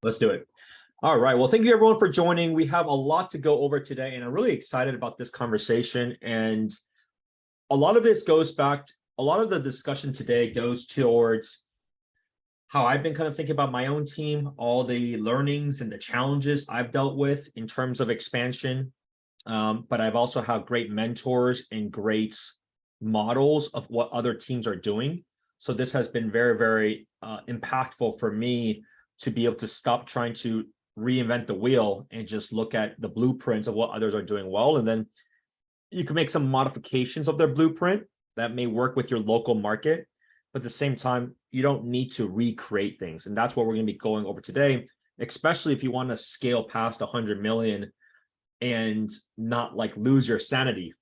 Let's do it. All right. Well, thank you everyone for joining. We have a lot to go over today, and I'm really excited about this conversation. And a lot of this goes back, a lot of the discussion today goes towards how I've been kind of thinking about my own team, all the learnings and the challenges I've dealt with in terms of expansion. But I've also had great mentors and great models of what other teams are doing. So this has been very, very impactful for me to be able to stop trying to reinvent the wheel and just look at the blueprints of what others are doing well. And then you can make some modifications of their blueprint that may work with your local market. But at the same time, you don't need to recreate things. And that's what we're going to be going over today, especially if you want to scale past 100 million and not like lose your sanity.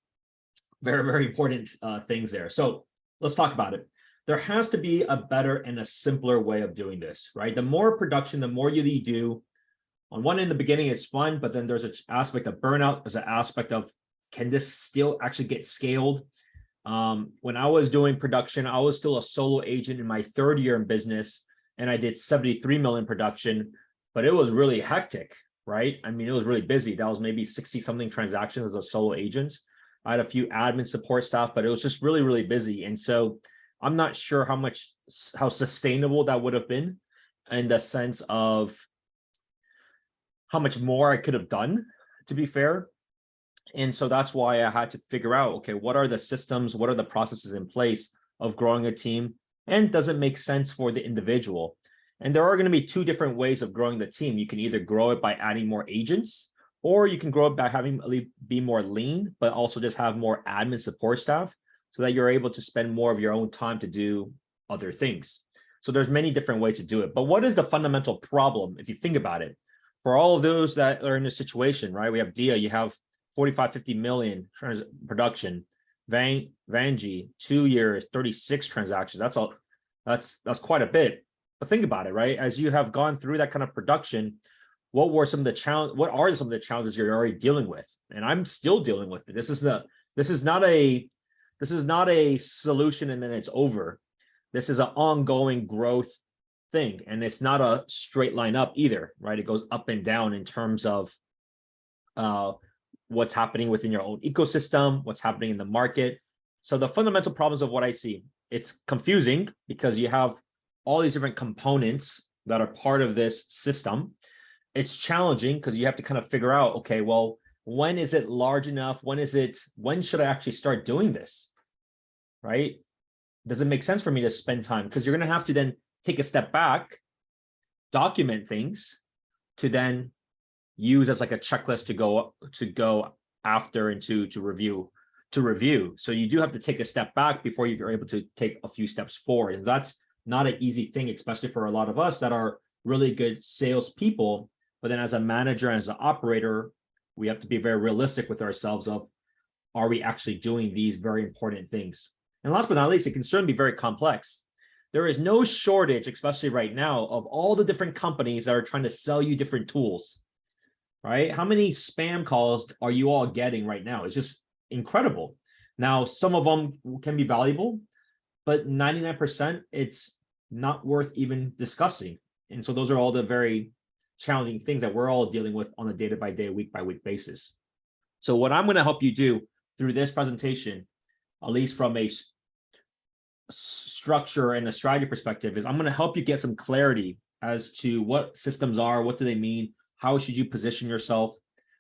Very, very important things there. So let's talk about it. There has to be a better and a simpler way of doing this, right? The more production, the more you do. On one end, the beginning is fun, but then there's an aspect of burnout. There's an aspect of, can this still actually get scaled? When I was doing production, I was still a solo agent in my third year in business, and I did 73 million production, but it was really hectic, right? I mean, it was really busy. That was maybe 60 something transactions as a solo agent. I had a few admin support staff, but it was just really, really busy. And so I'm not sure how sustainable that would have been in the sense of how much more I could have done, to be fair. And so that's why I had to figure out, okay, what are the systems, what are the processes in place of growing a team? And does it make sense for the individual? And there are going to be two different ways of growing the team. You can either grow it by adding more agents, or you can grow it by having be more lean, but also just have more admin support staff so that you're able to spend more of your own time to do other things. So there's many different ways to do it. But what is the fundamental problem, if you think about it? For all of those that are in this situation, right? We have Dia, you have 45, 50 million production. Vanji, 2 years, 36 transactions. That's quite a bit. But think about it, right? As you have gone through that kind of production, what are some of the challenges you're already dealing with? And I'm still dealing with it. This is not a solution and then it's over. This is an ongoing growth thing, and it's not a straight line up either, right? It goes up and down in terms of what's happening within your own ecosystem, what's happening in the market. So the fundamental problems of what I see, it's confusing because you have all these different components that are part of this system. It's challenging because you have to kind of figure out, okay, well, when is it large enough? When should I actually start doing this, right? Does it make sense for me to spend time? Because you're going to have to then take a step back, document things to then use as like a checklist to go after and to review. So you do have to take a step back before you're able to take a few steps forward. And that's not an easy thing, especially for a lot of us that are really good salespeople. But then as a manager and as an operator, we have to be very realistic with ourselves of, are we actually doing these very important things? And last but not least, it can certainly be very complex. There is no shortage, especially right now, of all the different companies that are trying to sell you different tools, right? How many spam calls are you all getting right now? It's just incredible. Now, some of them can be valuable, but 99%, it's not worth even discussing. And so those are all the very challenging things that we're all dealing with on a day-by-day, week-by-week basis. So what I'm going to help you do through this presentation, at least from a structure and a strategy perspective, is I'm going to help you get some clarity as to what systems are, what do they mean, how should you position yourself.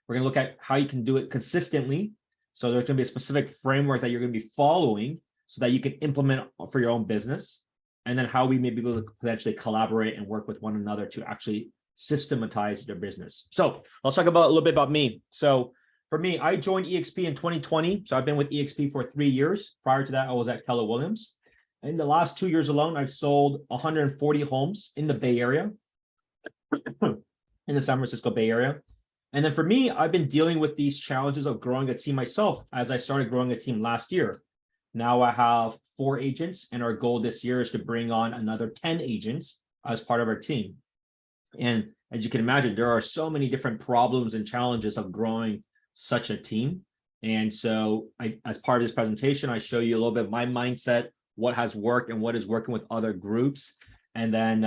We're going to look at how you can do it consistently. So there's going to be a specific framework that you're going to be following so that you can implement for your own business, and then how we may be able to potentially collaborate and work with one another to actually systematize their business. So let's talk about a little bit about me. So for me, I joined EXP in 2020. So I've been with EXP for 3 years. Prior to that, I was at Keller Williams. In the last 2 years alone, I've sold 140 homes in the Bay Area, in the San Francisco Bay Area. And then for me, I've been dealing with these challenges of growing a team myself as I started growing a team last year. Now I have 4 agents, and our goal this year is to bring on another 10 agents as part of our team. And as you can imagine, there are so many different problems and challenges of growing such a team. And so as part of this presentation, I show you a little bit of my mindset, what has worked and what is working with other groups. And then,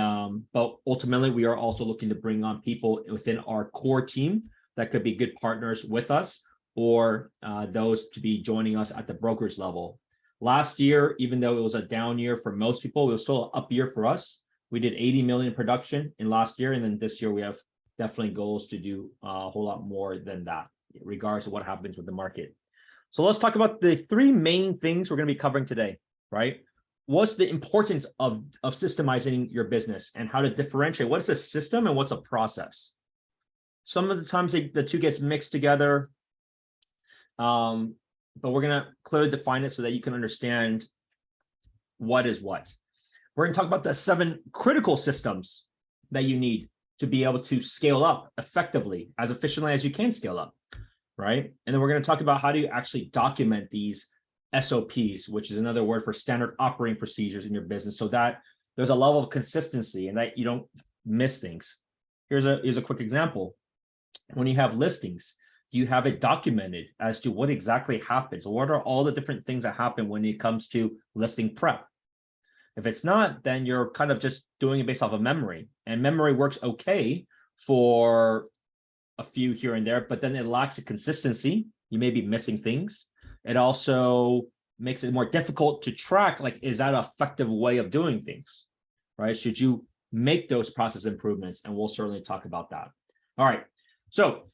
but ultimately, we are also looking to bring on people within our core team that could be good partners with us, or those to be joining us at the brokerage level. Last year, even though it was a down year for most people, it was still an up year for us. We did 80 million production in last year, and then this year we have definitely goals to do a whole lot more than that, regardless of what happens with the market. So let's talk about the three main things we're going to be covering today, right? What's the importance of systemizing your business and how to differentiate what is a system and what's a process? Some of the times the two gets mixed together, but we're going to clearly define it so that you can understand what is what. We're going to talk about the 7 critical systems that you need to be able to scale up effectively, as efficiently as you can scale up, right? And then we're going to talk about how do you actually document these SOPs, which is another word for standard operating procedures in your business, so that there's a level of consistency and that you don't miss things. Here's a quick example. When you have listings, do you have it documented as to what exactly happens? What are all the different things that happen when it comes to listing prep? If it's not, then you're kind of just doing it based off of memory, and memory works okay for a few here and there, but then it lacks a consistency. You may be missing things. It also makes it more difficult to track, like, is that an effective way of doing things, right? Should you make those process improvements? And we'll certainly talk about that. All right. So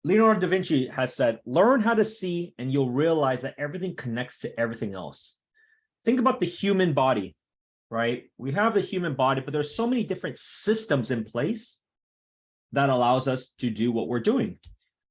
Leonardo da Vinci has said, learn how to see and you'll realize that everything connects to everything else. Think about the human body, right? We have the human body, but there's so many different systems in place that allows us to do what we're doing.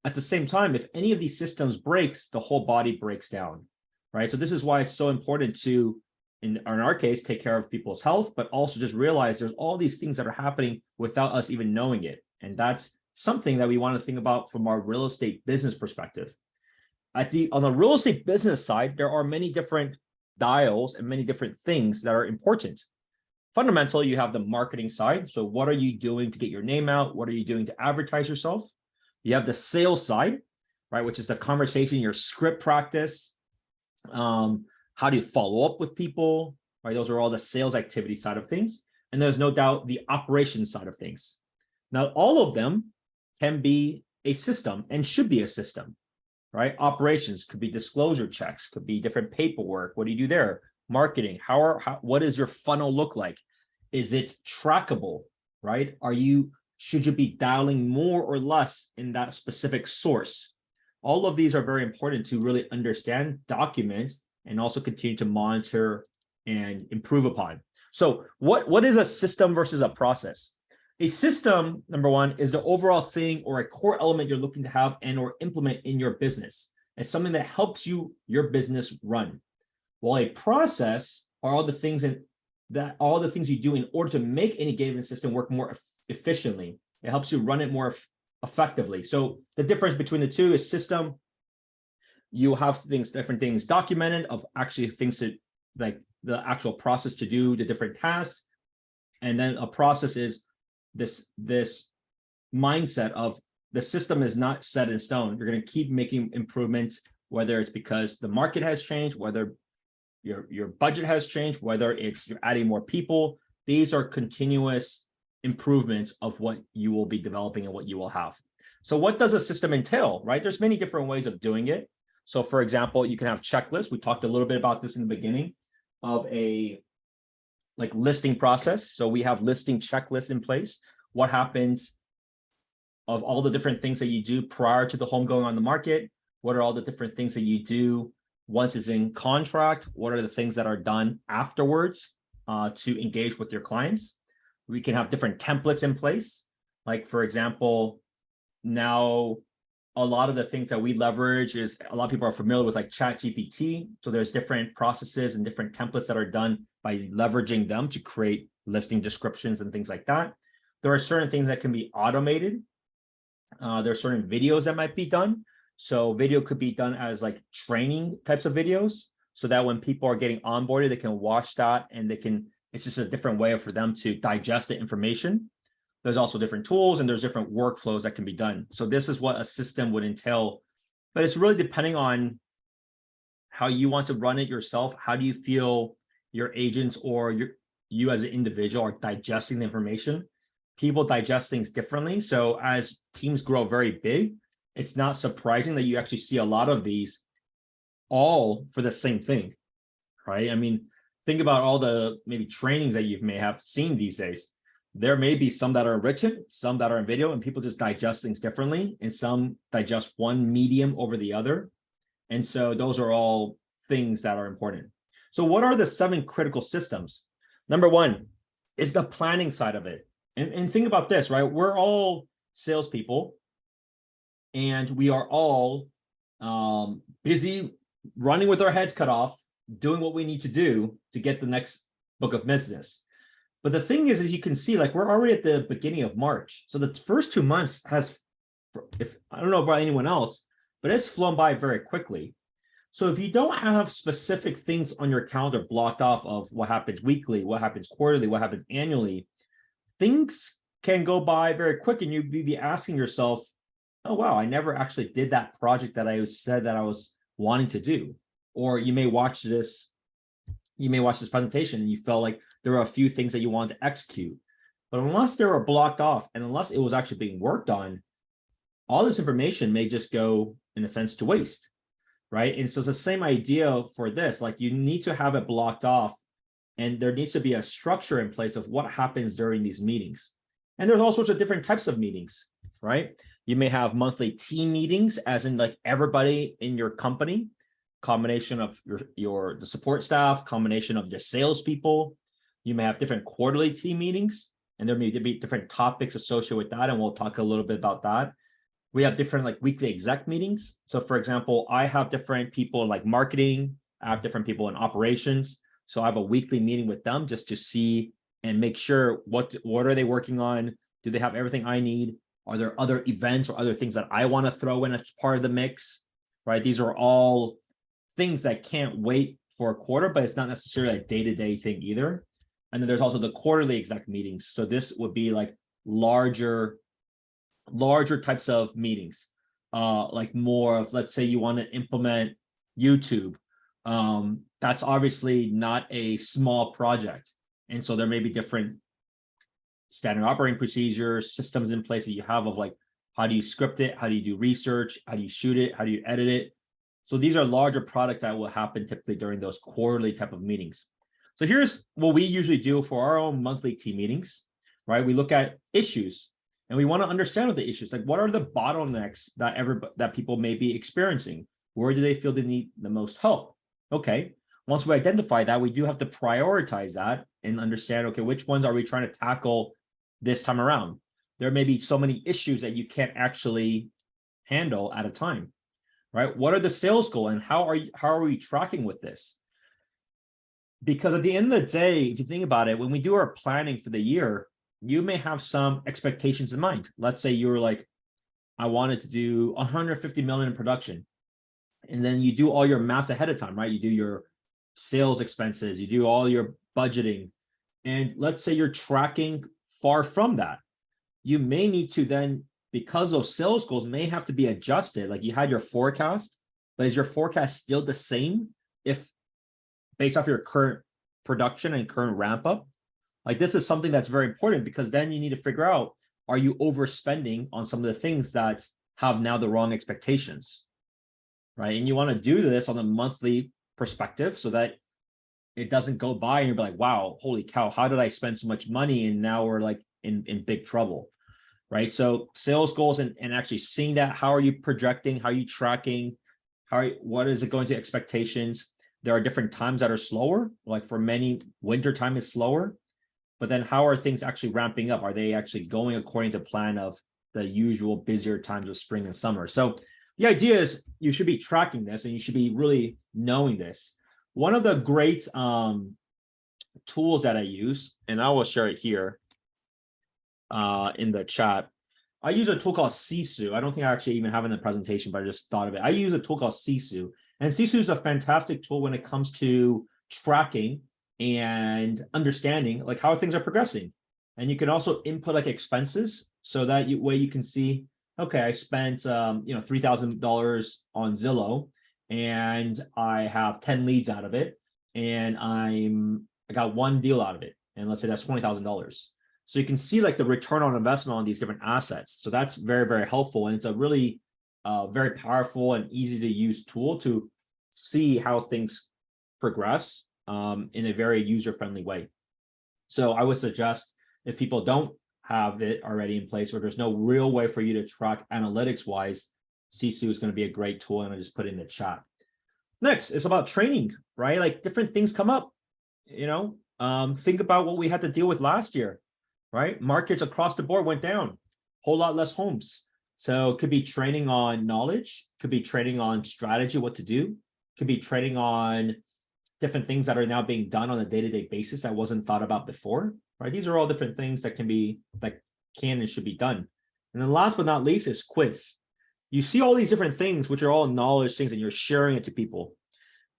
At the same time, if any of these systems breaks, the whole body breaks down, right? So this is why it's so important to, in our case, take care of people's health, but also just realize there's all these things that are happening without us even knowing it. And that's something that we want to think about from our real estate business perspective. On the real estate business side, there are many different dials and many different things that are important. Fundamentally, you have the marketing side. So what are you doing to get your name out? What are you doing to advertise yourself? You have the sales side, right, which is the conversation, your script practice. How do you follow up with people, right? Those are all the sales activity side of things. And there's no doubt the operations side of things. Now, all of them can be a system and should be a system, right? Operations could be disclosure checks, could be different paperwork. What do you do there? Marketing, what does your funnel look like? Is it trackable, right? Should you be dialing more or less in that specific source? All of these are very important to really understand, document, and also continue to monitor and improve upon. So what is a system versus a process? A system, number one, is the overall thing or a core element you're looking to have and or implement in your business. It's something that helps your business run. While a process are all the things you do in order to make any given system work more efficiently. It helps you run it more effectively. So the difference between the two is system. You have different things documented of actually things to, like, the actual process to do the different tasks. And then a process is this mindset of the system is not set in stone. You're going to keep making improvements, whether it's because the market has changed, whether your budget has changed, whether it's you're adding more people. These are continuous improvements of what you will be developing and what you will have. So what does a system entail, right? There's many different ways of doing it. So for example, you can have checklists. We talked a little bit about this in the beginning of a listing process. So we have listing checklists in place. What happens of all the different things that you do prior to the home going on the market? What are all the different things that you do once it's in contract? What are the things that are done afterwards to engage with your clients? We can have different templates in place. Like, for example, now a lot of the things that we leverage is a lot of people are familiar with, like, ChatGPT. So there's different processes and different templates that are done by leveraging them to create listing descriptions and things like that. There are certain things that can be automated. There are certain videos that might be done. So video could be done as like training types of videos, so that when people are getting onboarded, they can watch that and it's just a different way for them to digest the information. There's also different tools and there's different workflows that can be done. So this is what a system would entail, but it's really depending on how you want to run it yourself. How do you feel your agents or you as an individual are digesting the information. People digest things differently. So as teams grow very big, it's not surprising that you actually see a lot of these all for the same thing, right? I mean, think about all the maybe trainings that you may have seen these days. There may be some that are written, some that are in video, and people just digest things differently, and some digest one medium over the other. And so those are all things that are important. So what are the 7 critical systems? Number 1 is the planning side of it. And think about this, right? We're all salespeople, and we are all busy running with our heads cut off, doing what we need to do to get the next book of business. But the thing is, as you can see, like we're already at the beginning of March. So the first 2 months has, if I don't know about anyone else, but it's flown by very quickly. So if you don't have specific things on your calendar blocked off of what happens weekly, what happens quarterly, what happens annually, things can go by very quick, and you'd be asking yourself, oh, wow, I never actually did that project that I said that I was wanting to do. Or you may watch this presentation and you felt like there are a few things that you want to execute. But unless they were blocked off and unless it was actually being worked on, all this information may just go, in a sense, to waste, right? And so it's the same idea for this. Like you need to have it blocked off, and there needs to be a structure in place of what happens during these meetings. And there's all sorts of different types of meetings, right? You may have monthly team meetings, as in like everybody in your company, combination of the support staff, combination of the salespeople. You may have different quarterly team meetings, and there may be different topics associated with that, and we'll talk a little bit about that. We have different like weekly exec meetings. So for example, I have different people in like marketing, I have different people in operations. So I have a weekly meeting with them just to see and make sure what are they working on? Do they have everything I need? Are there other events or other things that I want to throw in as part of the mix, right? These are all things that can't wait for a quarter, but it's not necessarily a day-to-day thing either. And then there's also the quarterly exec meetings. So this would be like larger types of meetings, like more of, let's say you want to implement YouTube. That's obviously not a small project. And so there may be different standard operating procedures, systems in place that you have of like, how do you script it? How do you do research? How do you shoot it? How do you edit it? So these are larger products that will happen typically during those quarterly type of meetings. So here's what we usually do for our own monthly team meetings, right? We look at issues, and we want to understand what the issues, like what are the bottlenecks that people may be experiencing? Where do they feel they need the most help? Okay, once we identify that, we do have to prioritize that and understand, okay, which ones are we trying to tackle this time around? There may be so many issues that you can't actually handle at a time, right? What are the sales goals, and how are we tracking with this? Because at the end of the day, if you think about it, when we do our planning for the year, you may have some expectations in mind. Let's say you're like, I wanted to do 150 million in production. And then you do all your math ahead of time, right? You do your sales expenses, you do all your budgeting. And let's say you're tracking far from that. You may need to then, because those sales goals may have to be adjusted. Like you had your forecast, but is your forecast still the same if based off your current production and current ramp up? Like this is something that's very important, because then you need to figure out, are you overspending on some of the things that have now the wrong expectations, right? And you want to do this on a monthly perspective so that it doesn't go by and you're like, wow, holy cow, how did I spend so much money? And now we're like in big trouble, right? So sales goals and actually seeing that, how are you projecting? How are you tracking? What is it going to expectations? There are different times that are slower. Like for many, winter time is slower. But then how are things actually ramping up? Are they actually going according to plan of the usual busier times of spring and summer? So the idea is you should be tracking this, and you should be really knowing this. One of the great tools that I use, and I will share it here in the chat. I use a tool called SPENCERHSU. I don't think I actually even have it in the presentation, but I just thought of it. I use a tool called SPENCERHSU. And SPENCERHSU is a fantastic tool when it comes to tracking and understanding like how things are progressing. And you can also input like expenses, so that way you can see, okay, I spent $3,000 on Zillow, and I have 10 leads out of it, and I got one deal out of it. And let's say that's $20,000. So you can see like the return on investment on these different assets. So that's very, very helpful. And it's a really very powerful and easy to use tool to see how things progress in a very user-friendly way. So I would suggest if people don't have it already in place, or there's no real way for you to track analytics-wise, SPENCERHSU is going to be a great tool, and I just put it in the chat. Next, it's about training, right? Like different things come up, think about what we had to deal with last year, right? Markets across the board went down, whole lot less homes. So it could be training on knowledge, could be training on strategy, what to do, could be training on different things that are now being done on a day-to-day basis that wasn't thought about before, right? These are all different things that can and should be done. And then last but not least is quiz. You see all these different things, which are all knowledge things, and you're sharing it to people.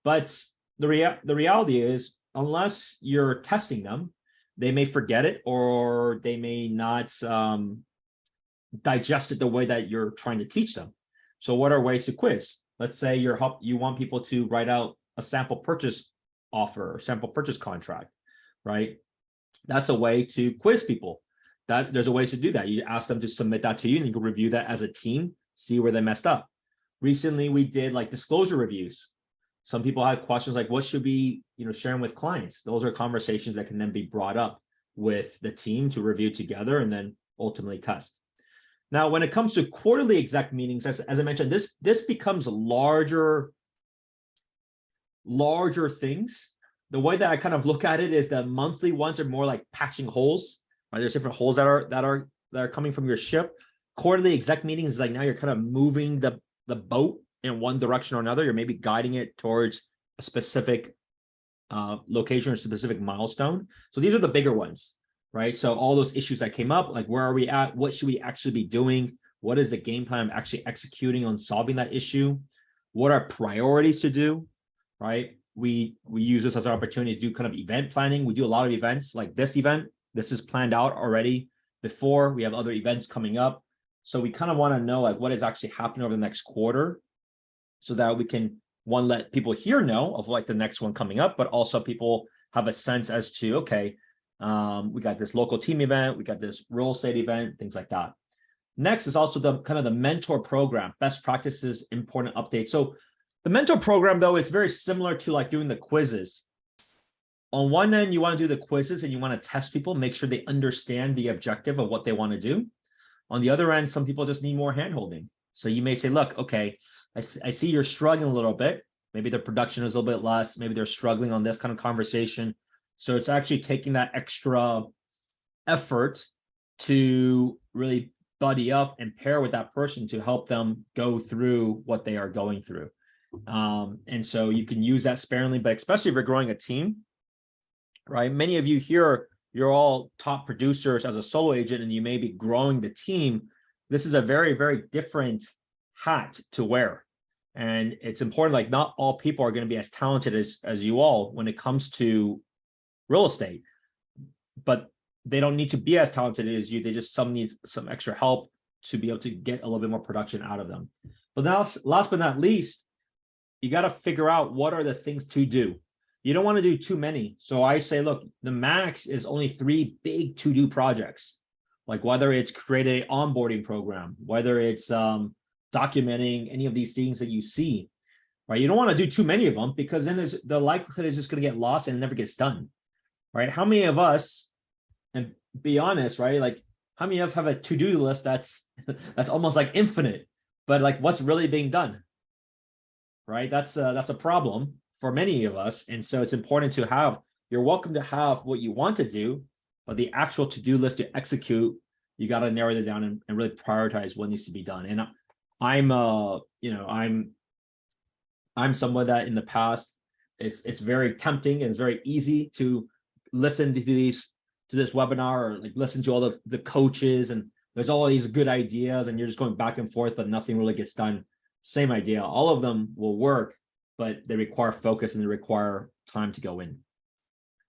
But the reality is, unless you're testing them, they may forget it, or they may not digest it the way that you're trying to teach them. So what are ways to quiz? Let's say you want people to write out a sample purchase offer or sample purchase contract, right? That's a way to quiz people. There's a way to do that. You ask them to submit that to you, and you can review that as a team, see where they messed up. Recently, we did like disclosure reviews. Some people had questions like, what should we, sharing with clients? Those are conversations that can then be brought up with the team to review together and then ultimately test. Now, when it comes to quarterly exec meetings, as I mentioned, this becomes larger things. The way that I kind of look at it is the monthly ones are more like patching holes, right? There's different holes that are coming from your ship. Quarterly exec meetings is like now you're kind of moving the boat in one direction or another. You're maybe guiding it towards a specific location or specific milestone. So these are the bigger ones, right? So all those issues that came up, like where are we at? What should we actually be doing? What is the game plan of actually executing on solving that issue? What are priorities to do, right? We use this as an opportunity to do kind of event planning. We do a lot of events like this event. This is planned out already before. We have other events coming up. So we kind of want to know like what is actually happening over the next quarter so that we can, one, let people here know of like the next one coming up, but also people have a sense as to, okay, we got this local team event, we got this real estate event, things like that. Next is also the kind of the mentor program, best practices, important updates. So the mentor program, though, is very similar to like doing the quizzes. On one end, you want to do the quizzes and you want to test people, make sure they understand the objective of what they want to do. On the other end, some people just need more handholding. So you may say, look, okay, I see you're struggling a little bit. Maybe the production is a little bit less. Maybe they're struggling on this kind of conversation. So it's actually taking that extra effort to really buddy up and pair with that person to help them go through what they are going through. And so you can use that sparingly, but especially if you're growing a team, right? Many of you here, you're all top producers as a solo agent, and you may be growing the team. This is a very, very different hat to wear. And it's important, like not all people are going to be as talented as you all when it comes to real estate, but they don't need to be as talented as you. They just need some extra help to be able to get a little bit more production out of them. But now, last but not least, you got to figure out what are the things to do. You don't want to do too many. So I say, look, the max is only 3 big to-do projects, like whether it's create an onboarding program, whether it's documenting any of these things that you see, right? You don't want to do too many of them because then the likelihood is just going to get lost and it never gets done, right? How many of us, and be honest, right? Like how many of us have a to-do list that's almost like infinite, but like what's really being done, right? That's a problem for many of us. And so it's important to have, you're welcome to have what you want to do, but the actual to-do list to execute, you got to narrow it down and really prioritize what needs to be done. And I'm someone that in the past, it's very tempting and it's very easy to listen to this webinar or like listen to all the coaches, and there's all these good ideas and you're just going back and forth, but nothing really gets done. Same idea. All of them will work, but they require focus and they require time to go in.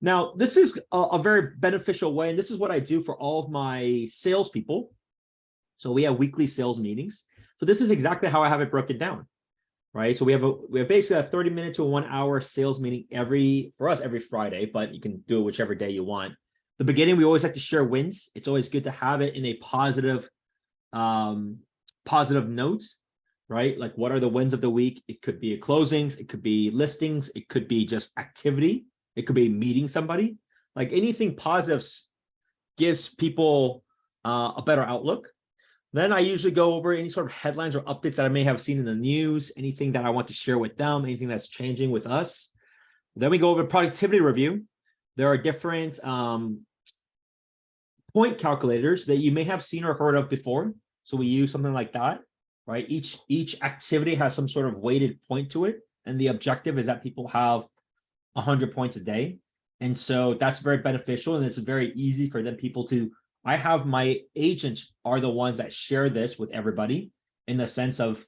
Now, this is a very beneficial way, and this is what I do for all of my salespeople. So we have weekly sales meetings. So this is exactly how I have it broken down, right? So we have basically a 30-minute to 1 hour sales meeting every Friday, but you can do it whichever day you want. The beginning, we always like to share wins. It's always good to have it in a positive note, right? Like, what are the wins of the week? It could be closings, it could be listings, it could be just activity, it could be meeting somebody. Like, anything positive gives people a better outlook. Then I usually go over any sort of headlines or updates that I may have seen in the news, anything that I want to share with them, anything that's changing with us. Then we go over productivity review. There are different point calculators that you may have seen or heard of before. So we use something like that, right? Each activity has some sort of weighted point to it. And the objective is that people have 100 points a day. And so that's very beneficial. And it's very easy for them people to, I have my agents are the ones that share this with everybody in the sense of,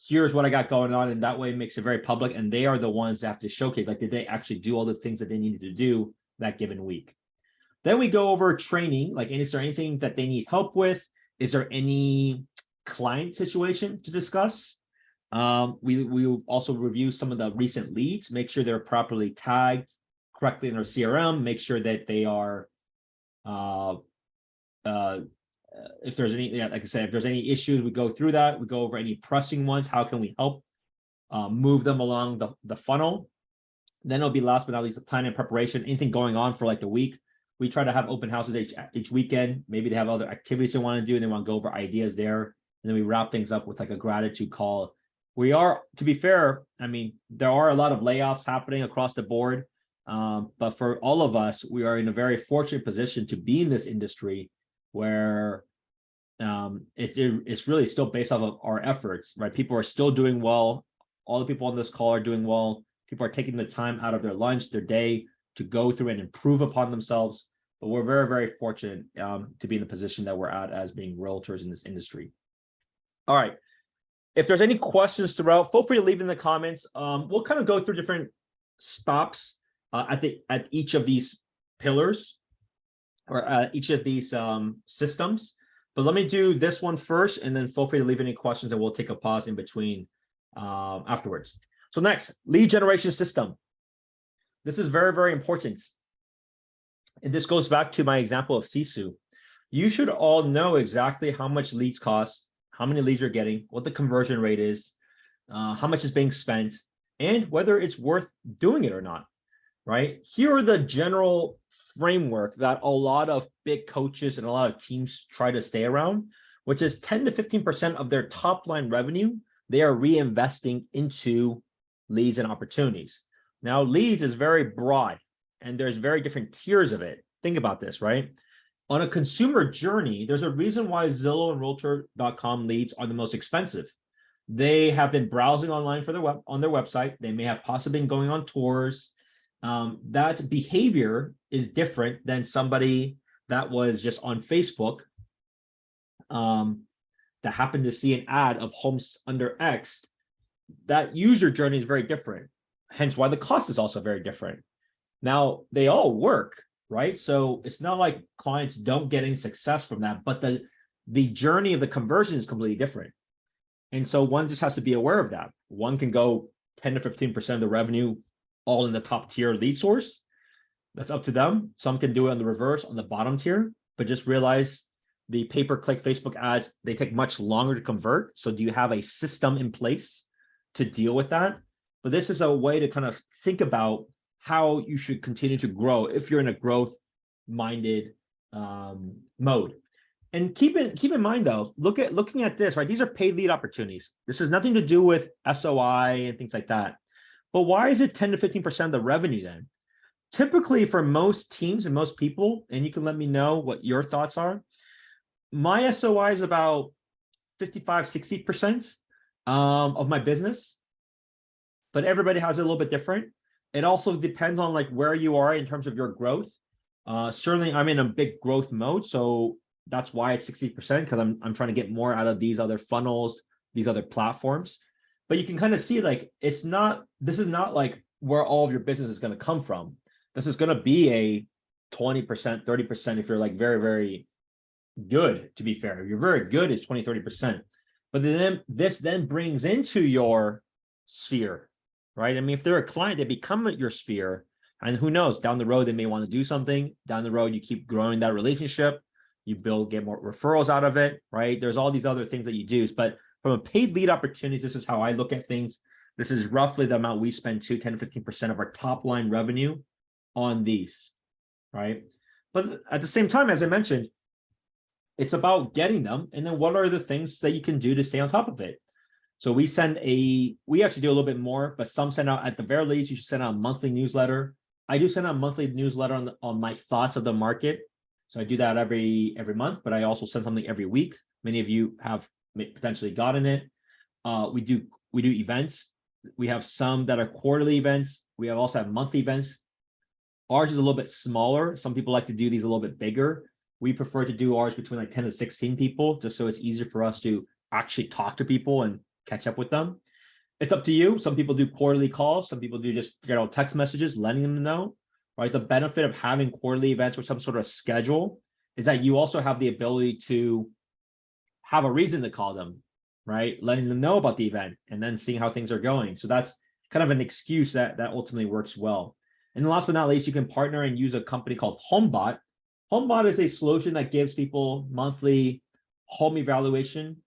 here's what I got going on. And that way it makes it very public. And they are the ones that have to showcase, like, did they actually do all the things that they needed to do that given week? Then we go over training, like, is there anything that they need help with? Is there any client situation to discuss? We also review some of the recent leads, make sure they're properly tagged correctly in our CRM, make sure that they are, if there's any, like I said, if there's any issues, we go through that. We go over any pressing ones. How can we help move them along the funnel? Then it'll be last but not least, the planning and preparation, anything going on for like the week. We try to have open houses each weekend. Maybe they have other activities they want to do and they want to go over ideas there. And then we wrap things up with like a gratitude call. We are, to be fair, I mean, there are a lot of layoffs happening across the board. But for all of us, we are in a very fortunate position to be in this industry where it's really still based off of our efforts, right? People are still doing well. All the people on this call are doing well. People are taking the time out of their lunch, their day, to go through and improve upon themselves. But we're very, very fortunate to be in the position that we're at as being realtors in this industry. All right. If there's any questions throughout, feel free to leave in the comments. We'll kind of go through different stops at each of these pillars or each of these systems. But let me do this one first, and then feel free to leave any questions, and we'll take a pause in between afterwards. So next, lead generation system. This is very, very important. And this goes back to my example of SPENCERHSU. You should all know exactly how much leads cost, how many leads you're getting, what the conversion rate is, how much is being spent, and whether it's worth doing it or not, right? Here are the general framework that a lot of big coaches and a lot of teams try to stay around, which is 10 to 15% of their top line revenue, they are reinvesting into leads and opportunities. Now, leads is very broad, and there's very different tiers of it. Think about this, right? On a consumer journey, there's a reason why Zillow and Realtor.com leads are the most expensive. They have been browsing online for on their website. They may have possibly been going on tours. That behavior is different than somebody that was just on Facebook that happened to see an ad of homes under X. That user journey is very different. Hence why the cost is also very different. Now, they all work, right? So it's not like clients don't get any success from that, but the journey of the conversion is completely different. And so one just has to be aware of that. One can go 10 to 15% of the revenue all in the top tier lead source. That's up to them. Some can do it on the reverse on the bottom tier, but just realize the pay-per-click Facebook ads, they take much longer to convert. So do you have a system in place to deal with that? But this is a way to kind of think about how you should continue to grow if you're in a growth-minded mode. And keep in mind though, looking at this, right? These are paid lead opportunities. This has nothing to do with SOI and things like that. But why is it 10 to 15% of the revenue then? Typically for most teams and most people, and you can let me know what your thoughts are, my SOI is about 55, 60% of my business, but everybody has it a little bit different. It also depends on like where you are in terms of your growth. Certainly I'm in a big growth mode, so that's why it's 60%, because I'm trying to get more out of these other funnels, these other platforms. But you can kind of see like this is not like where all of your business is going to come from. This is going to be a 20%, 30% if you're like very, very good, to be fair. If you're very good, it's 20, 30%. But then this then brings into your sphere, right? I mean, if they're a client, they become your sphere. And who knows, down the road, they may want to do something. Down the road, you keep growing that relationship. You get more referrals out of it, right? There's all these other things that you do. But from a paid lead opportunities, this is how I look at things. This is roughly the amount we spend 10 to 15% of our top line revenue on these, right? But at the same time, as I mentioned, it's about getting them. And then what are the things that you can do to stay on top of it? So we actually do a little bit more, but some send out, at the very least, you should send out a monthly newsletter. I do send out a monthly newsletter on my thoughts of the market. So I do that every month, but I also send something every week. Many of you have potentially gotten it. We do events. We have some that are quarterly events. We also have monthly events. Ours is a little bit smaller. Some people like to do these a little bit bigger. We prefer to do ours between like 10 to 16 people, just so it's easier for us to actually talk to people and catch up with them. It's up to you. Some people do quarterly calls. Some people do just general text messages, letting them know, right? The benefit of having quarterly events or some sort of schedule is that you also have the ability to have a reason to call them, right? Letting them know about the event and then seeing how things are going. So that's kind of an excuse that ultimately works well. And last but not least, you can partner and use a company called HomeBot. HomeBot is a solution that gives people monthly home evaluation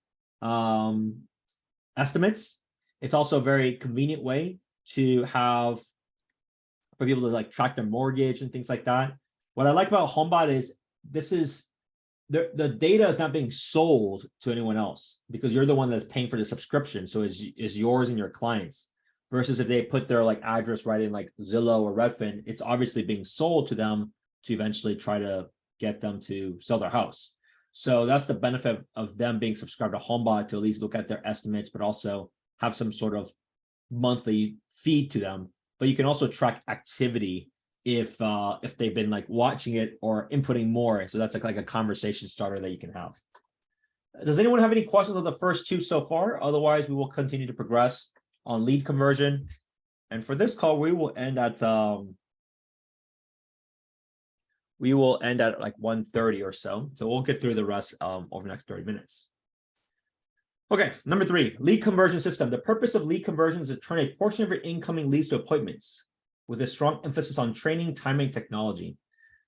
estimates. It's also a very convenient way to have for people to like track their mortgage and things like that. What I like about HomeBot is the data is not being sold to anyone else because you're the one that's paying for the subscription. So is yours and your clients. Versus if they put their like address right in like Zillow or Redfin, it's obviously being sold to them to eventually try to get them to sell their house. So that's the benefit of them being subscribed to HomeBot, to at least look at their estimates, but also have some sort of monthly feed to them. But you can also track activity if they've been like watching it or inputting more. So that's like a conversation starter that you can have. Does anyone have any questions on the first two so far? Otherwise, we will continue to progress on lead conversion. And for this call, we will end at like 1:30 or so. So we'll get through the rest over the next 30 minutes. Okay, number 3, lead conversion system. The purpose of lead conversion is to turn a portion of your incoming leads to appointments with a strong emphasis on training, timing, and technology.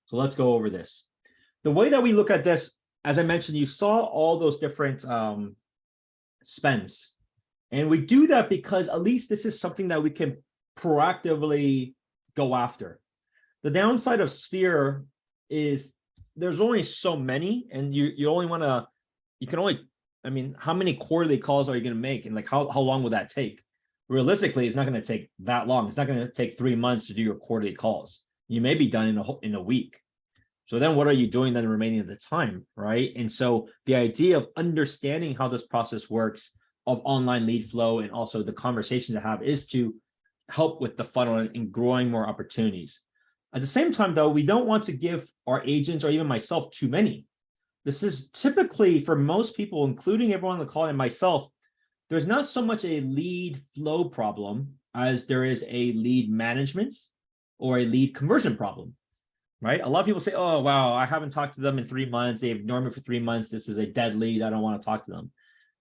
So let's go over this. The way that we look at this, as I mentioned, you saw all those different spends. And we do that because at least this is something that we can proactively go after. The downside of Sphere is there's only so many, and you only want to, you can only, I mean, how many quarterly calls are you going to make? And like, how long will that take? Realistically, it's not going to take that long. It's not going to take 3 months to do your quarterly calls. You may be done in a week. So then what are you doing then remaining of the time, right? And so the idea of understanding how this process works of online lead flow and also the conversations to have is to help with the funnel and growing more opportunities. At the same time, though, we don't want to give our agents or even myself too many. This is typically for most people, including everyone on the call and myself, there's not so much a lead flow problem as there is a lead management or a lead conversion problem, right? A lot of people say, oh, wow, I haven't talked to them in 3 months. They've ignored me for 3 months. This is a dead lead. I don't want to talk to them.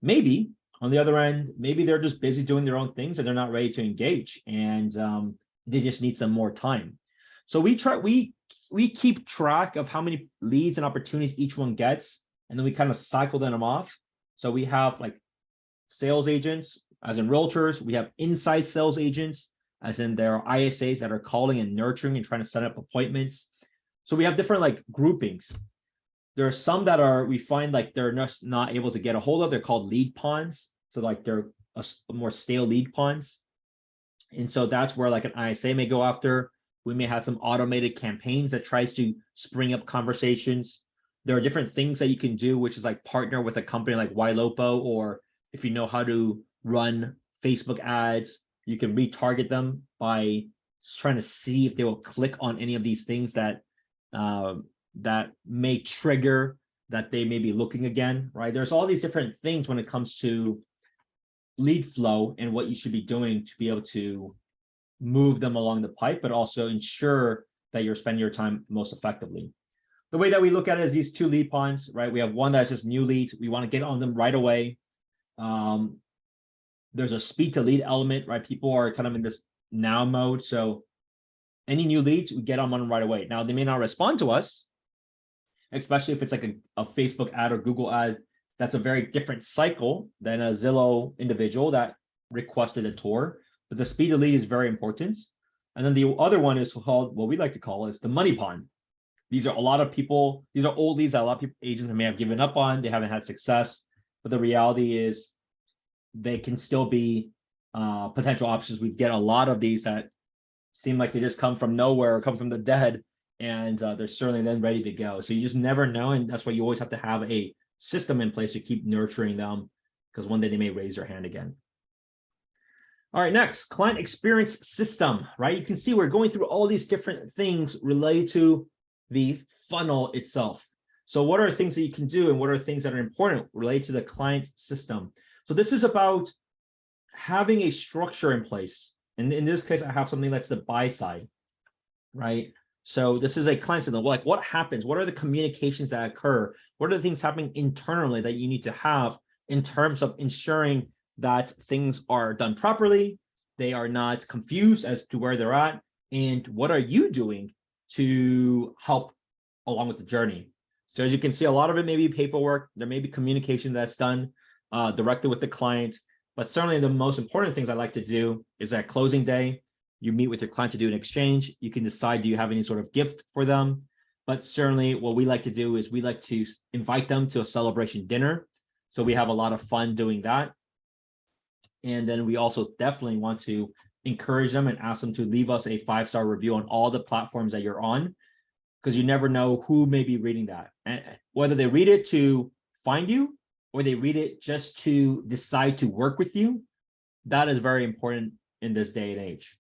Maybe on the other end, maybe they're just busy doing their own things and they're not ready to engage, and they just need some more time. So we keep track of how many leads and opportunities each one gets, and then we kind of cycle them off. So we have like sales agents, as in realtors. We have inside sales agents, as in there are ISAs that are calling and nurturing and trying to set up appointments. So we have different like groupings. There are some that we find like they're just not able to get a hold of. They're called lead pawns. So like they're a more stale lead pawns. And so that's where like an ISA may go after. We may have some automated campaigns that tries to spring up conversations. There are different things that you can do, which is like partner with a company like Ylopo, or if you know how to run Facebook ads, you can retarget them by trying to see if they will click on any of these things that may trigger that they may be looking again, right? There's all these different things when it comes to lead flow and what you should be doing to be able to move them along the pipe, but also ensure that you're spending your time most effectively. The way that we look at it is these 2 lead pawns, right? We have one that's just new leads. We want to get on them right away. There's a speed to lead element, right? People are kind of in this now mode. So Any new leads, we get them on right away. Now, they may not respond to us, especially if it's like a Facebook ad or Google ad. That's a very different cycle than a Zillow individual that requested a tour. But the speed of lead is very important. And then the other one is called, what we like to call is the money pond. These are a lot of people, these are old leads that a lot of people, agents may have given up on. They haven't had success. But the reality is they can still be potential options. We get a lot of these that seem like they just come from nowhere or come from the dead, and they're certainly then ready to go. So you just never know. And that's why you always have to have a system in place to keep nurturing them, because one day they may raise their hand again. All right, next, client experience system, right? You can see we're going through all these different things related to the funnel itself. So what are things that you can do and what are things that are important related to the client system? So this is about having a structure in place. And in this case, I have something that's the buy side, right? So this is a client system. Like, what happens? What are the communications that occur? What are the things happening internally that you need to have in terms of ensuring that things are done properly, they are not confused as to where they're at, and what are you doing to help along with the journey? So as you can see, a lot of it may be paperwork. There may be communication that's done directly with the client, but certainly the most important things I like to do is at closing day, you meet with your client to do an exchange. You can decide, do you have any sort of gift for them? But certainly what we like to do is we like to invite them to a celebration dinner. So we have a lot of fun doing that. And then we also definitely want to encourage them and ask them to leave us a 5-star review on all the platforms that you're on, because you never know who may be reading that. And whether they read it to find you or they read it just to decide to work with you, that is very important in this day and age.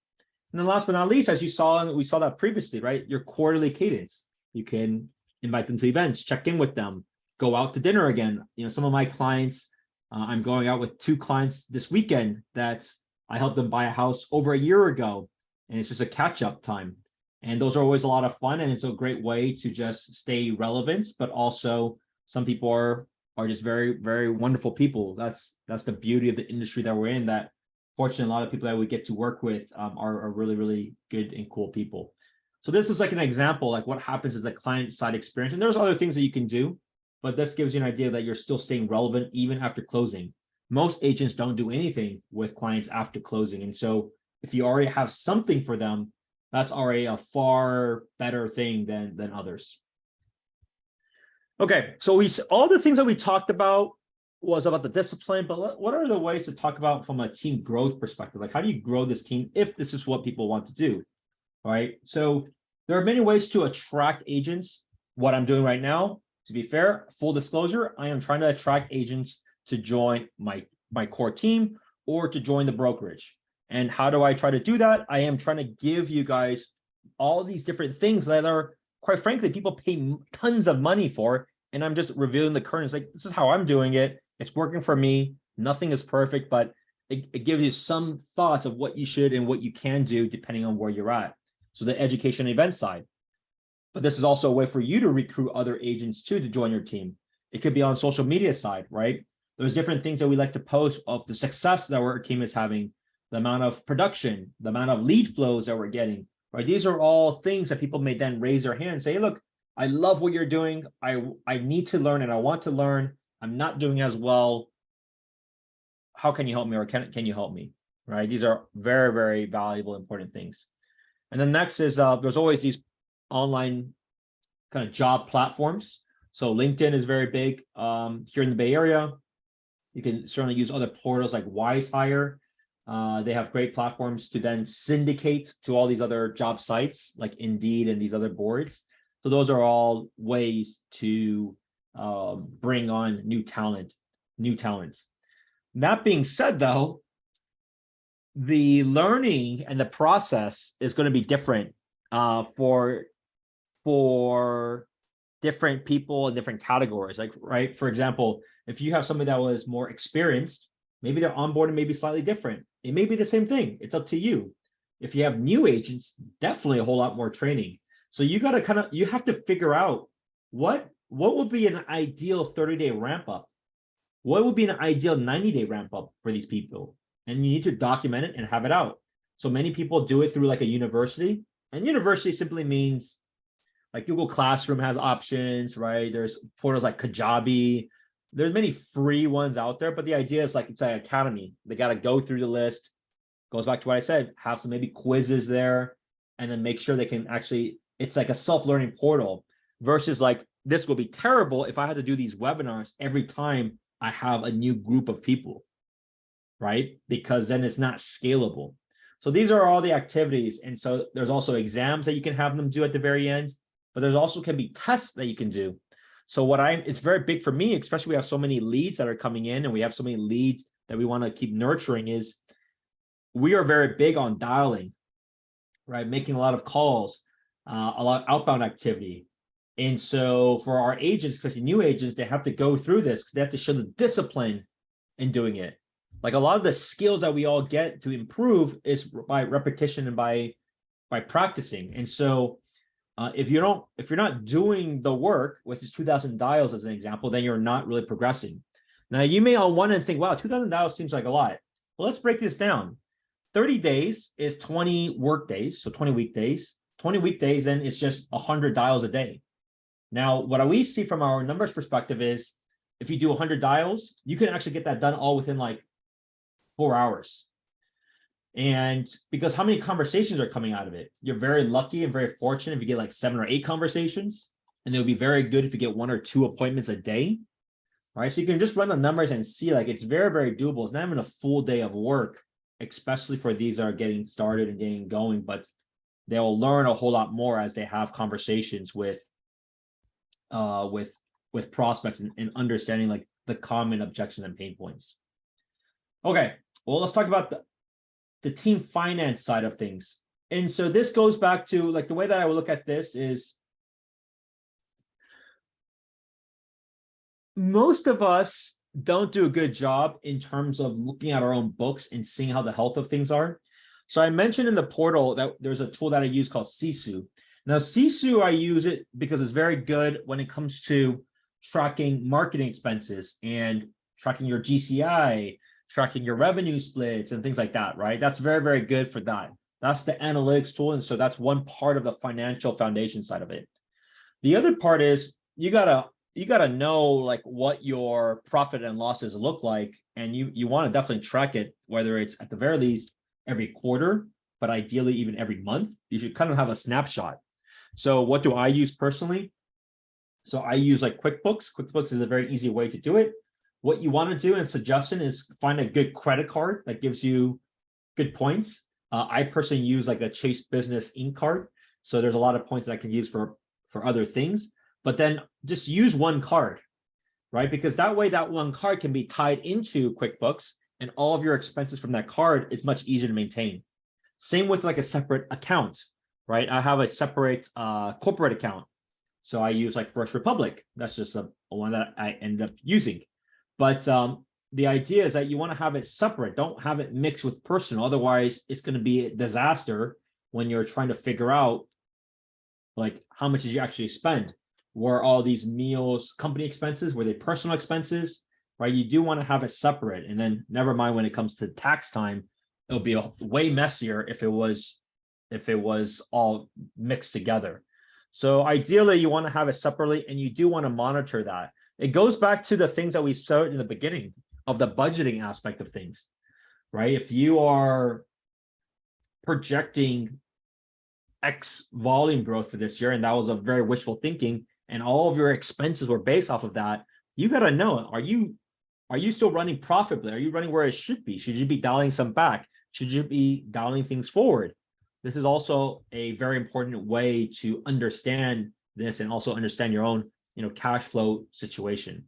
And then last but not least, as you saw, and we saw that previously, right? Your quarterly cadence. You can invite them to events, check in with them, go out to dinner again. You know, some of my clients, I'm going out with 2 clients this weekend that I helped them buy a house over a year ago, and it's just a catch-up time. And those are always a lot of fun, and it's a great way to just stay relevant, but also some people are just very, very wonderful people. That's the beauty of the industry that we're in, that fortunately a lot of people that we get to work with are really, really good and cool people. So this is like an example, like what happens is the client side experience. And there's other things that you can do, but this gives you an idea that you're still staying relevant even after closing. Most agents don't do anything with clients after closing. And so if you already have something for them, that's already a far better thing than others. Okay, so all the things that we talked about was about the discipline, but what are the ways to talk about from a team growth perspective? Like, how do you grow this team if this is what people want to do, right? So there are many ways to attract agents. What I'm doing right now, to be fair, full disclosure, I am trying to attract agents to join my core team or to join the brokerage. And how do I try to do that? I am trying to give you guys all these different things that are, quite frankly, people pay tons of money for. And I'm just revealing the curtains. Like, this is how I'm doing it. It's working for me. Nothing is perfect, but it gives you some thoughts of what you should and what you can do depending on where you're at. So the education event side. But this is also a way for you to recruit other agents too to join your team. It could be on social media side, right? There's different things that we like to post of the success that our team is having, the amount of production, the amount of lead flows that we're getting, right? These are all things that people may then raise their hand and say, hey, look, I love what you're doing. I need to learn and I want to learn. I'm not doing as well. How can you help me, or can you help me, right? These are very, very valuable, important things. And then next is there's always these online kind of job platforms. So LinkedIn is very big here in the Bay Area. You can certainly use other portals like WiseHire. They have great platforms to then syndicate to all these other job sites like Indeed and these other boards. So those are all ways to bring on new talent. That being said, though, the learning and the process is going to be different for different people in different categories. Like, right, for example, if you have somebody that was more experienced, maybe their onboarding may be slightly different. It may be the same thing. It's up to you. If you have new agents, definitely a whole lot more training. So you got to you have to figure out what would be an ideal 30-day ramp up. What would be an ideal 90-day ramp up for these people? And you need to document it and have it out. So many people do it through like a university. And university simply means like Google Classroom has options, right? There's portals like Kajabi. There's many free ones out there, but the idea is like it's an academy. They got to go through the list. Goes back to what I said, have some maybe quizzes there, and then make sure they can actually, it's like a self-learning portal versus like, this will be terrible if I had to do these webinars every time I have a new group of people, right? Because then it's not scalable. So these are all the activities. And so there's also exams that you can have them do at the very end, but there's also can be tests that you can do. So it's very big for me, especially we have so many leads that are coming in and we have so many leads that we want to keep nurturing, is we are very big on dialing, right? Making a lot of calls, a lot of outbound activity. And so for our agents, especially new agents, they have to go through this because they have to show the discipline in doing it. Like a lot of the skills that we all get to improve is by repetition and by practicing. And so if you're not doing the work, which is 2,000 dials as an example, then you're not really progressing. Now you may on one end think, wow, 2,000 dials seems like a lot. Well, let's break this down. 30 days is 20 work days, so 20 weekdays. 20 weekdays, then it's just 100 dials a day. Now, what we see from our numbers perspective is if you do 100 dials, you can actually get that done all within like 4 hours. And because how many conversations are coming out of it? You're very lucky and very fortunate if you get like 7 or 8 conversations, and it would be very good if you get 1 or 2 appointments a day. All right, so you can just run the numbers and see like it's very, very doable. It's not even a full day of work, especially for these that are getting started and getting going, but they'll learn a whole lot more as they have conversations with prospects and understanding like the common objections and pain points. Okay, well, let's talk about the team finance side of things. And so this goes back to like the way that I would look at this is most of us don't do a good job in terms of looking at our own books and seeing how the health of things are. So I mentioned in the portal that there's a tool that I use called SPENCERHSU. Now, SPENCERHSU, I use it because it's very good when it comes to tracking marketing expenses and tracking your GCI, tracking your revenue splits and things like that, right? That's very, very good for that. That's the analytics tool. And so that's one part of the financial foundation side of it. The other part is you gotta know like what your profit and losses look like. And you want to definitely track it, whether it's at the very least every quarter, but ideally even every month. You should kind of have a snapshot. So what do I use personally? So I use like QuickBooks. QuickBooks is a very easy way to do it. What you want to do and suggestion is find a good credit card that gives you good points. I personally use like a Chase Business Inc. card. So there's a lot of points that I can use for other things, but then just use one card, right? Because that way that one card can be tied into QuickBooks and all of your expenses from that card is much easier to maintain. Same with like a separate account, right? I have a separate corporate account. So I use like First Republic. That's just a one that I end up using. But the idea is that you want to have it separate. Don't have it mixed with personal. Otherwise, it's going to be a disaster when you're trying to figure out like how much did you actually spend? Were all these meals company expenses? Were they personal expenses? Right? You do want to have it separate. And then never mind when it comes to tax time, it'll be way messier if it was all mixed together. So ideally, you want to have it separately, and you do want to monitor that. It goes back to the things that we started in the beginning of the budgeting aspect of things, right? If you are projecting X volume growth for this year, and that was a very wishful thinking, and all of your expenses were based off of that, you got to know, are you still running profitably? Are you running where it should be? Should you be dialing some back? Should you be dialing things forward? This is also a very important way to understand this and also understand your own, cash flow situation.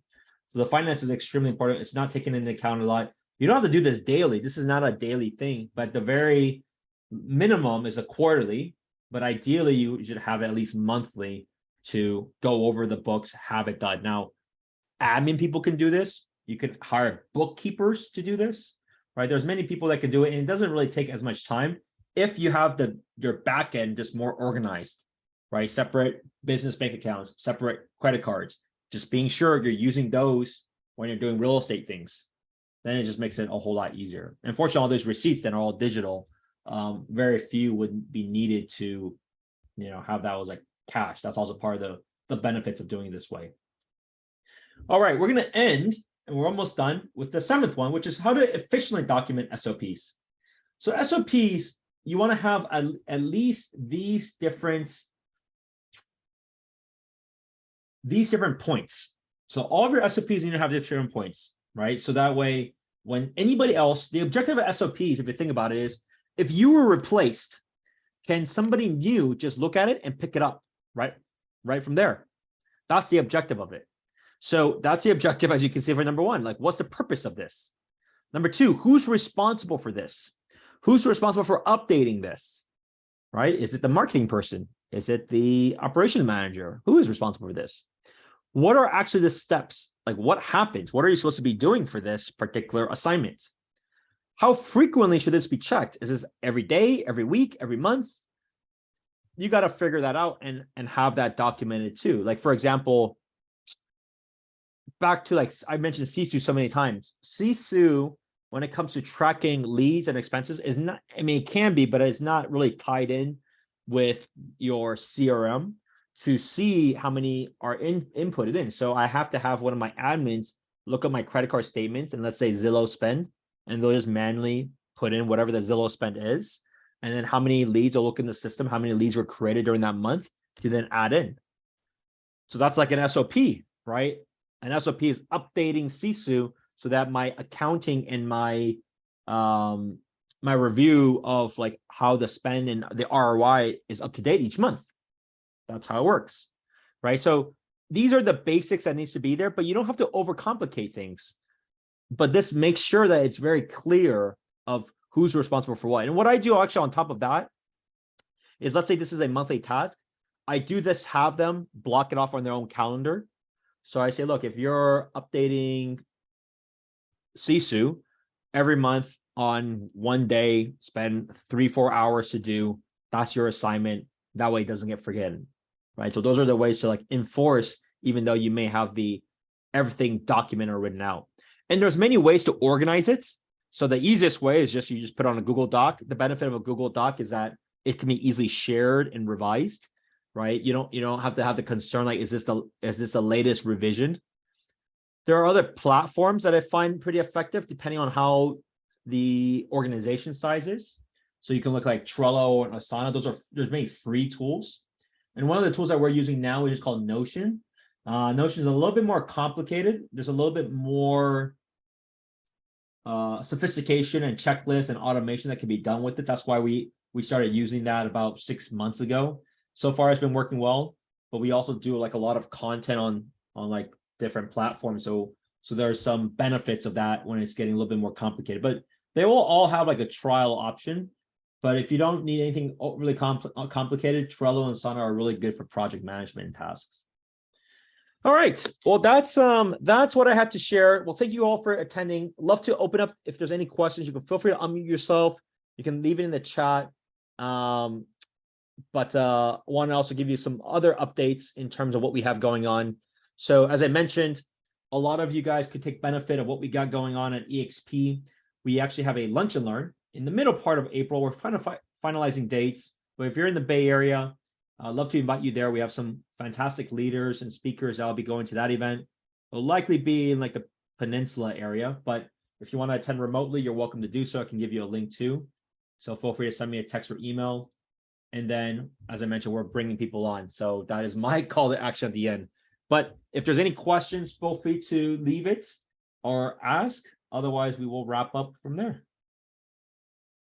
So the finance is extremely important. It's not taken into account a lot. You don't have to do this daily. This is not a daily thing, but the very minimum is a quarterly, but ideally you should have it at least monthly to go over the books, have it done. Now, admin people can do this. You could hire bookkeepers to do this, right? There's many people that can do it, and it doesn't really take as much time if you have your back end just more organized, right? Separate business bank accounts, separate credit cards, just being sure you're using those when you're doing real estate things. Then it just makes it a whole lot easier. Unfortunately, all those receipts then are all digital. Very few would be needed to have that as like cash. That's also part of the benefits of doing it this way. All right, we're going to end, and we're almost done with the 7th one, which is how to efficiently document SOPs. So SOPs, you want to have at least these different points. So all of your SOPs need to have different points, right? So that way, when anybody else, the objective of SOPs, if you think about it, is if you were replaced, can somebody new just look at it and pick it up, right from there? That's the objective of it. So that's the objective, as you can see, for number 1. Like, what's the purpose of this? Number 2, who's responsible for this? Who's responsible for updating this, right? Is it the marketing person? Is it the operations manager? Who is responsible for this? What are actually the steps? Like, what happens? What are you supposed to be doing for this particular assignment? How frequently should this be checked? Is this every day, every week, every month? You got to figure that out and have that documented too. Like, for example, back to, like, I mentioned SPENCERHSU so many times. SPENCERHSU, when it comes to tracking leads and expenses, is not, I mean, it can be, but it's not really tied in with your CRM to see how many are inputted in. So I have to have one of my admins look at my credit card statements and, let's say, Zillow spend, and they'll just manually put in whatever the Zillow spend is, and then how many leads will look in the system, how many leads were created during that month to then add in. So that's like an SOP, right? An SOP is updating SPENCERHSU so that my accounting and my my review of like how the spend and the ROI is up to date each month. That's how it works, right? So these are the basics that needs to be there, but you don't have to overcomplicate things. But this makes sure that it's very clear of who's responsible for what. And what I do actually on top of that is, let's say this is a monthly task. I do this, have them block it off on their own calendar. So I say, look, if you're updating SPENCERHSU every month on one day, spend 3-4 hours to do, that's your assignment. That way it doesn't get forgotten, right? So those are the ways to like enforce, even though you may have everything documented or written out. And there's many ways to organize it. So the easiest way is you just put on a Google Doc. The benefit of a Google Doc is that it can be easily shared and revised, right? You don't have to have the concern like, is this the latest revision? There are other platforms that I find pretty effective depending on how the organization size is. So you can look like Trello and Asana. There's many free tools. And one of the tools that we're using now is just called Notion. Notion is a little bit more complicated. There's a little bit more sophistication and checklists and automation that can be done with it. That's why we started using that about 6 months ago. So far, it's been working well, but we also do like a lot of content on like different platforms. So there's some benefits of that when it's getting a little bit more complicated, but they will all have like a trial option. But if you don't need anything really complicated, Trello and Asana are really good for project management and tasks. All right. Well, that's what I had to share. Well, thank you all for attending. Love to open up. If there's any questions, you can feel free to unmute yourself. You can leave it in the chat. But want to also give you some other updates in terms of what we have going on. So as I mentioned, a lot of you guys could take benefit of what we got going on at EXP. We actually have a lunch and learn in the middle part of April. We're finalizing dates, but if you're in the Bay Area, I'd love to invite you there. We have some fantastic leaders and speakers that'll be going to that event. It'll likely be in like the Peninsula area, but if you want to attend remotely, you're welcome to do so. I can give you a link too. So feel free to send me a text or email. And then, as I mentioned, we're bringing people on. So that is my call to action at the end. But if there's any questions, feel free to leave it or ask. Otherwise, we will wrap up from there.